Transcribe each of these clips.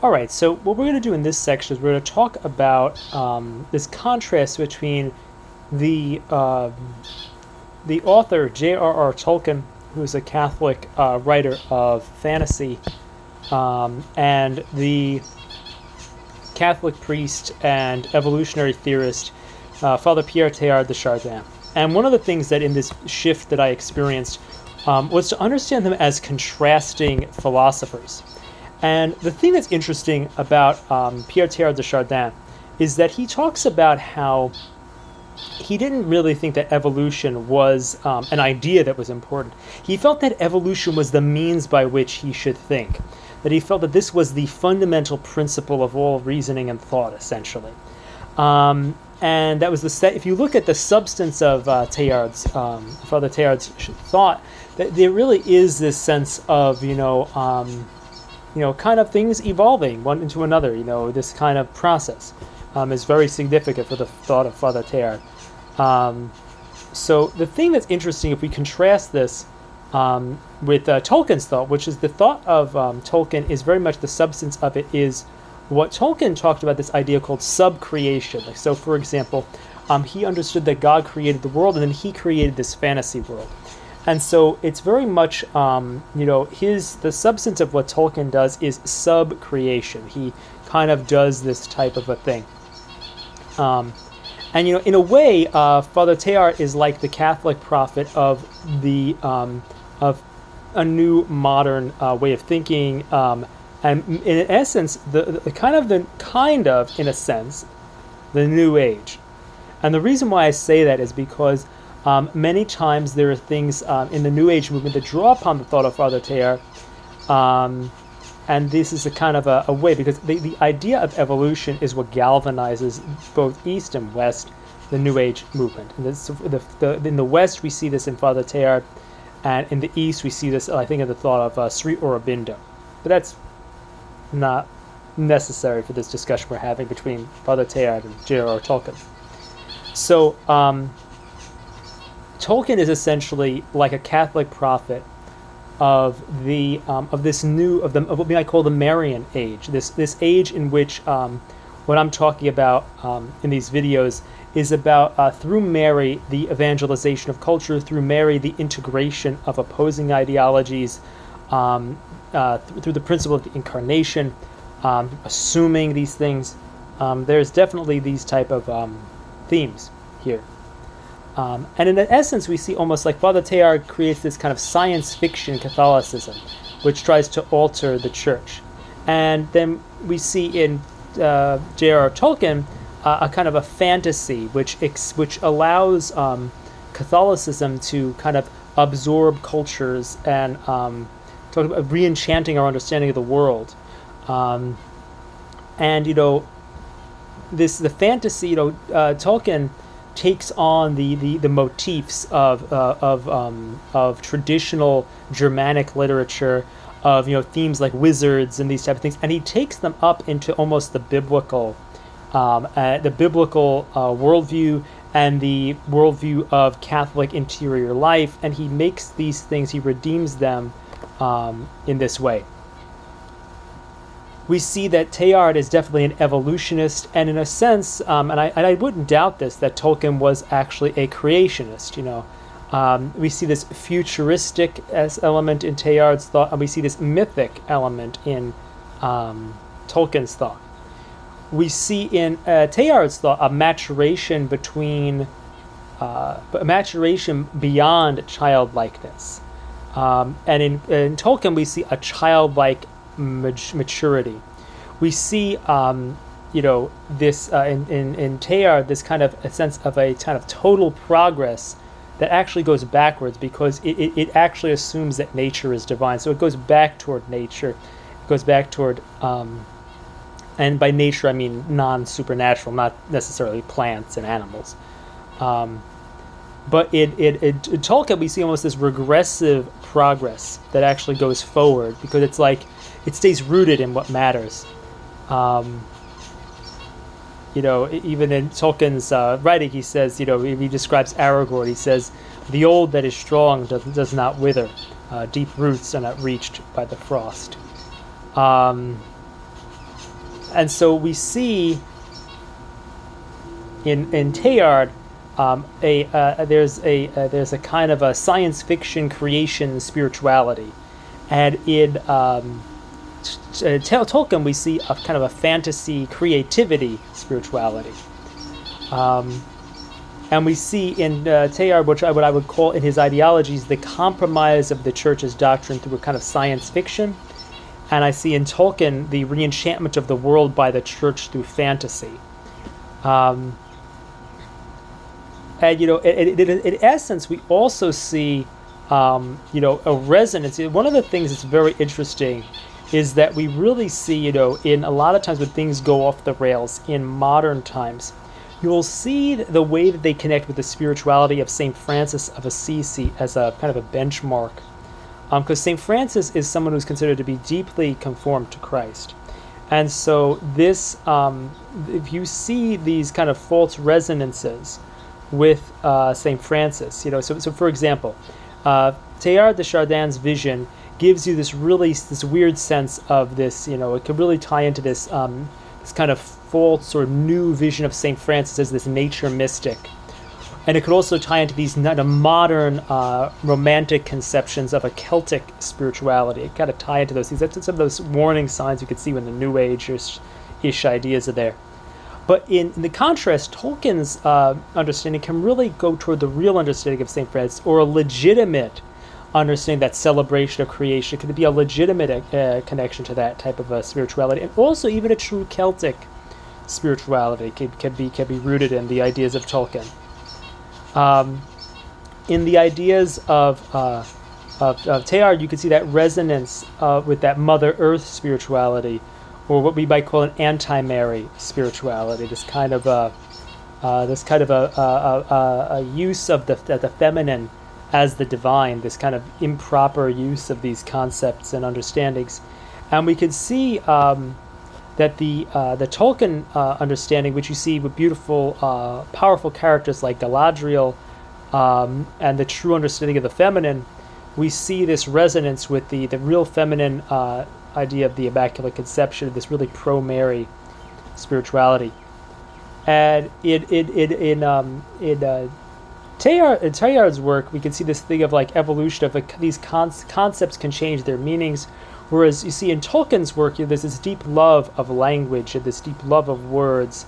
All right, so what we're going to do in this section is we're going to talk about this contrast between the the author J.R.R. Tolkien, who is a Catholic writer of fantasy, and the Catholic priest and evolutionary theorist Father Pierre Teilhard De Chardin. And one of the things that in this shift that I experienced was to understand them as contrasting philosophers. And the thing that's interesting about Pierre Teilhard de Chardin is that he talks about how he didn't really think that evolution was an idea that was important. He felt that evolution was the means by which he should think. That he felt that this was the fundamental principle of all reasoning and thought, essentially. And that was if you look at the substance of Father Teilhard's thought, that there really is this sense of, kind of things evolving one into another. This kind of process is very significant for the thought of Father Teilhard. So the thing that's interesting, if we contrast this with Tolkien's thought, which is the thought of Tolkien is very much the substance of it is what Tolkien talked about, this idea called sub-creation. So, for example, he understood that God created the world and then he created this fantasy world. And so it's very much, the substance of what Tolkien does is sub-creation. He kind of does this type of a thing. And, in a way, Father Teilhard is like the Catholic prophet of of a new modern way of thinking. And in essence, the in a sense, the New Age. And the reason why I say that is because many times there are things in the New Age movement that draw upon the thought of Father Teilhard, and this is a kind of a way, because the idea of evolution is what galvanizes both East and West, the New Age movement. And in the West, we see this in Father Teilhard, and in the East, we see this, I think, in the thought of Sri Aurobindo. But that's not necessary for this discussion we're having between Father Teilhard and J.R.R. Tolkien. So, Tolkien is essentially like a Catholic prophet of what I call the Marian age. This age in which what I'm talking about in these videos is about through Mary the evangelization of culture, through Mary the integration of opposing ideologies, through the principle of the incarnation, assuming these things. There's definitely these type of themes here. And in essence, we see almost like Father Teilhard creates this kind of science fiction Catholicism, which tries to alter the church. And then we see in J.R.R. Tolkien a kind of a fantasy which allows Catholicism to kind of absorb cultures and talk about re-enchanting our understanding of the world. And the fantasy, Tolkien takes on the motifs of traditional Germanic literature, of themes like wizards and these type of things, and he takes them up into almost the biblical worldview and the worldview of Catholic interior life, and he makes these things, he redeems them in this way. We see that Teilhard is definitely an evolutionist, and in a sense, and I wouldn't doubt this, that Tolkien was actually a creationist. We see this futuristic element in Teilhard's thought, and we see this mythic element in Tolkien's thought. We see in Teilhard's thought a maturation beyond childlikeness, and in Tolkien we see a childlike maturity. We see, this in Teilhard, this kind of a sense of a kind of total progress that actually goes backwards, because it actually assumes that nature is divine. So it goes back toward nature. It goes back toward, and by nature I mean non-supernatural, not necessarily plants and animals. But in Tolkien we see almost this regressive progress that actually goes forward, because it's like it stays rooted in what matters. Even in Tolkien's writing, he says, he describes Aragorn, he says, "The old that is strong does not wither. Deep roots are not reached by the frost." And so we see in Teilhard there's a kind of a science fiction creation spirituality, and in Tolkien we see a kind of a fantasy creativity spirituality, and we see in Teilhard what I would call in his ideologies the compromise of the church's doctrine through a kind of science fiction, and I see in Tolkien the reenchantment of the world by the church through fantasy. And in essence, we also see, a resonance. One of the things that's very interesting is that we really see, in a lot of times when things go off the rails in modern times, you'll see the way that they connect with the spirituality of St. Francis of Assisi as a kind of a benchmark. Because St. Francis is someone who's considered to be deeply conformed to Christ. And so this, if you see these kind of false resonances with St. Francis, so for example, Teilhard de Chardin's vision gives you this weird sense of this, it could really tie into this kind of false or new vision of St. Francis as this nature mystic. And it could also tie into these kind of modern romantic conceptions of a Celtic spirituality. It kind of tie into those things. That's some of those warning signs you could see when the New Age-ish ideas are there. But in the contrast, Tolkien's understanding can really go toward the real understanding of St. Francis, or a legitimate understanding, that celebration of creation. It could be a legitimate connection to that type of spirituality, and also even a true Celtic spirituality can be rooted in the ideas of Tolkien. In the ideas of Teilhard, you can see that resonance with that Mother Earth spirituality, or what we might call an anti-Mary spirituality. This kind of a use of the feminine as the divine. This kind of improper use of these concepts and understandings, and we can see that the Tolkien understanding, which you see with beautiful, powerful characters like Galadriel, and the true understanding of the feminine, we see this resonance with the real feminine idea of the Immaculate Conception, this really pro-Mary spirituality. And in Teilhard's work, we can see this thing of like evolution of these concepts can change their meanings. Whereas you see in Tolkien's work, there's this deep love of language and this deep love of words,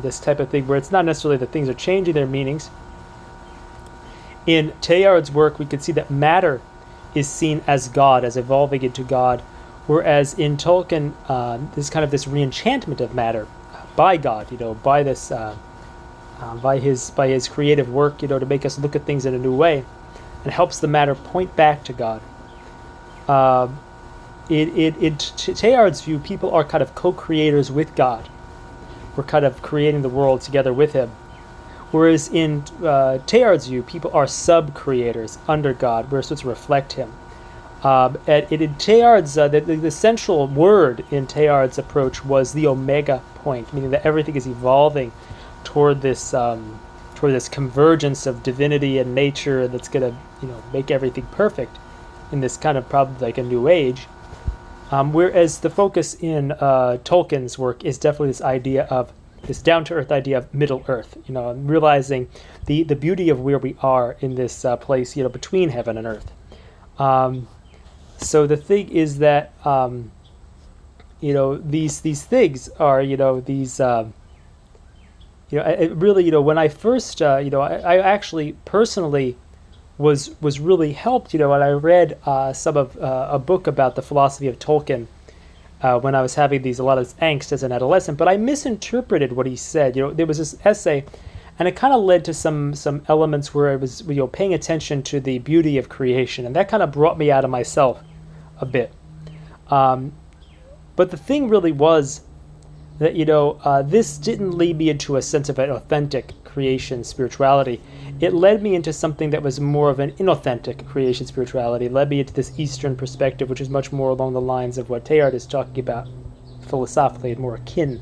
this type of thing, where it's not necessarily that things are changing their meanings. In Teilhard's work, we can see that matter is seen as God, as evolving into God, whereas in Tolkien, there's kind of this reenchantment of matter by God, by this, by his creative work, to make us look at things in a new way, and helps the matter point back to God. In Teilhard's view, people are kind of co-creators with God. We're kind of creating the world together with Him. Whereas in Teilhard's view, people are sub-creators under God. We're supposed to reflect Him. And in Teilhard's, the central word in Teilhard's approach was the omega point, meaning that everything is evolving toward this convergence of divinity and nature that's going to, make everything perfect in this kind of probably like a new age. Whereas the focus in Tolkien's work is definitely this idea of this down-to-earth idea of Middle Earth, realizing the beauty of where we are in this place, between heaven and earth. So the thing is that, these things are, when I first, I actually personally was really helped, when I read some of a book about the philosophy of Tolkien when I was having a lot of angst as an adolescent, but I misinterpreted what he said. There was this essay, and it kind of led to some elements where I was paying attention to the beauty of creation, and that kind of brought me out of myself a bit. But the thing really was that this didn't lead me into a sense of an authentic creation spirituality. It led me into something that was more of an inauthentic creation spirituality. It led me into this Eastern perspective, which is much more along the lines of what Teilhard is talking about philosophically, and more akin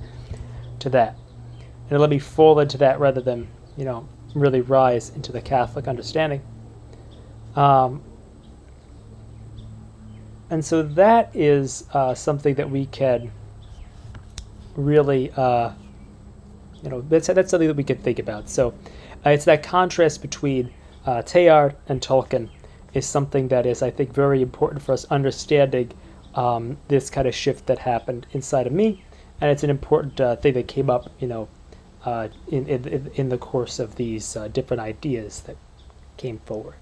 to that. And it let me fall into that rather than, really rise into the Catholic understanding. And so that is something that we can really, that's something that we can think about. So it's that contrast between Teilhard and Tolkien is something that is, I think, very important for us understanding this kind of shift that happened inside of me, and it's an important thing that came up, in the course of these different ideas that came forward.